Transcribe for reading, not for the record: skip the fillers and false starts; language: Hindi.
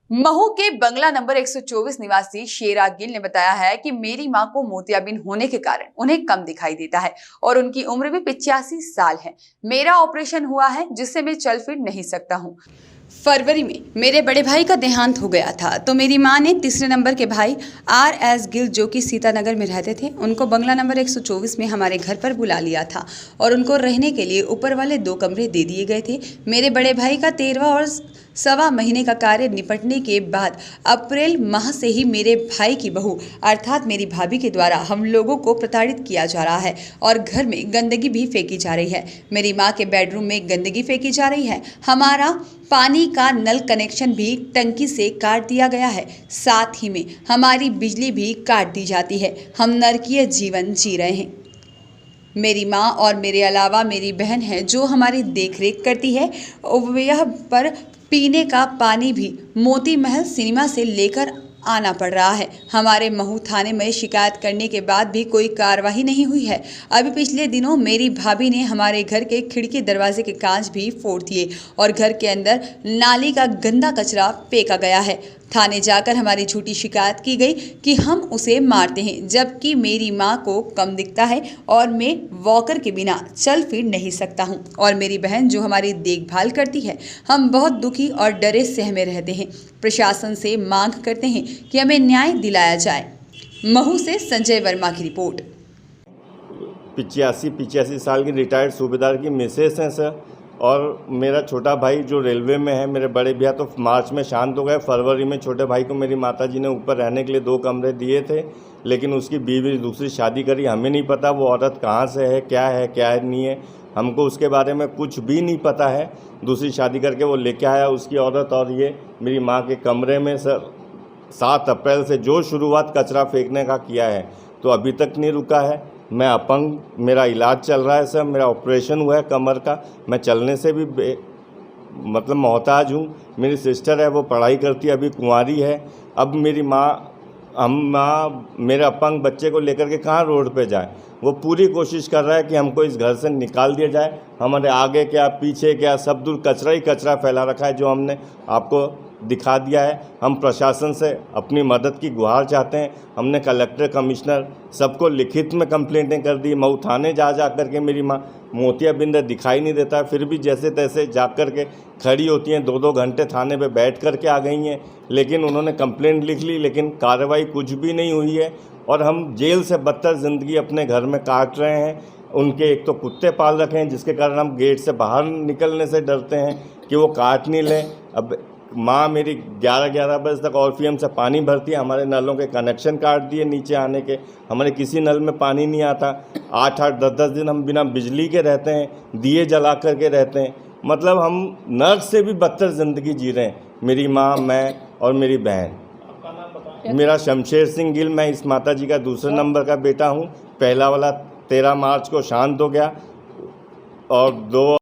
महू के बंगला नंबर 124 निवासी शेरा गिल ने बताया है कि मेरी मां को मोतियाबिंद होने के कारण उन्हें कम दिखाई देता है और उनकी उम्र भी 85 साल है। मेरा ऑपरेशन हुआ है जिससे मैं चल फिर नहीं सकता हूँ। फरवरी में मेरे बड़े भाई का देहांत हो गया था तो मेरी मां ने तीसरे नंबर के भाई RS गिल जो कि सीतानगर में रहते थे उनको बंगला नंबर 124 में हमारे घर पर बुला लिया था और उनको रहने के लिए ऊपर वाले 2 कमरे दे दिए गए थे। मेरे बड़े भाई का 13वां और सवा महीने का कार्य निपटने के बाद अप्रैल माह से ही मेरे भाई की बहू अर्थात मेरी भाभी के द्वारा हम लोगों को प्रताड़ित किया जा रहा है और घर में गंदगी भी फेंकी जा रही है। मेरी माँ के बेडरूम में गंदगी फेंकी जा रही है। हमारा पानी का नल कनेक्शन भी टंकी से काट दिया गया है। साथ ही में हमारी बिजली भी काट दी जाती है। हम नरकीय जीवन जी रहे हैं। मेरी माँ और मेरे अलावा मेरी बहन है जो हमारी देखरेख करती है। यह पर पीने का पानी भी मोती महल सिनेमा से लेकर आना पड़ रहा है। हमारे महू थाने में शिकायत करने के बाद भी कोई कार्रवाई नहीं हुई है। अभी पिछले दिनों मेरी भाभी ने हमारे घर के खिड़की दरवाजे के कांच भी फोड़ दिए और घर के अंदर नाली का गंदा कचरा फेंका गया है। थाने जाकर हमारी झूठी शिकायत की गई कि हम उसे मारते हैं, जबकि मेरी माँ को कम दिखता है और मैं वॉकर के बिना चल फिर नहीं सकता हूँ और मेरी बहन जो हमारी देखभाल करती है। हम बहुत दुखी और डरे सहमे रहते हैं। प्रशासन से मांग करते हैं कि हमें न्याय दिलाया जाए। महू से संजय वर्मा की रिपोर्ट। 85 साल की रिटायर्ड सूबेदार की मिसेस हैं सर, और मेरा छोटा भाई जो रेलवे में है। मेरे बड़े भैया तो मार्च में शांत हो गए। फरवरी में छोटे भाई को मेरी माताजी ने ऊपर रहने के लिए 2 कमरे दिए थे, लेकिन उसकी बीवी दूसरी शादी करी। हमें नहीं पता वो औरत कहाँ से है क्या नहीं है, हमको उसके बारे में कुछ भी नहीं पता है। दूसरी शादी करके वो लेके आया उसकी औरत। और ये मेरी माँ के कमरे में सर 7 अप्रैल से जो शुरुआत कचरा फेंकने का किया है तो अभी तक नहीं रुका है। मैं अपंग, मेरा इलाज चल रहा है सर, मेरा ऑपरेशन हुआ है कमर का। मैं चलने से भी मतलब मोहताज हूँ। मेरी सिस्टर है वो पढ़ाई करती है, अभी कुंवारी है। अब मेरी माँ मेरे अपंग बच्चे को लेकर के कहाँ रोड पे जाए। वो पूरी कोशिश कर रहा है कि हमको इस घर से निकाल दिया जाए। हमारे आगे क्या पीछे क्या सब दूर कचरा ही कचरा फैला रखा है, जो हमने आपको दिखा दिया है। हम प्रशासन से अपनी मदद की गुहार चाहते हैं। हमने कलेक्टर कमिश्नर सबको लिखित में कंप्लेंटें कर दी। मऊ थाने जा कर के मेरी माँ मोतियाबिंद दिखाई नहीं देता, फिर भी जैसे तैसे जा कर के खड़ी होती हैं। 2-2 घंटे थाने पे बैठ कर के आ गई हैं, लेकिन उन्होंने कंप्लेंट लिख ली, लेकिन कार्रवाई कुछ भी नहीं हुई है। और हम जेल से बदतर ज़िंदगी अपने घर में काट रहे हैं। उनके एक तो कुत्ते पाल रखे हैं जिसके कारण हम गेट से बाहर निकलने से डरते हैं कि वो काट नहीं लें। अब माँ मेरी 11-11 बजे तक ऑर्फियम से पानी भरती है। हमारे नलों के कनेक्शन काट दिए नीचे आने के, हमारे किसी नल में पानी नहीं आता। 8-8 10-10 दिन हम बिना बिजली के रहते हैं, दिए जला कर के रहते हैं। मतलब हम नर्क से भी बदतर ज़िंदगी जी रहे हैं, मेरी माँ, मैं और मेरी बहन। मेरा शमशेर सिंह गिल, मैं इस माता जी का दूसरे नंबर का बेटा हूँ। पहला वाला 13 मार्च को शांत हो गया और 2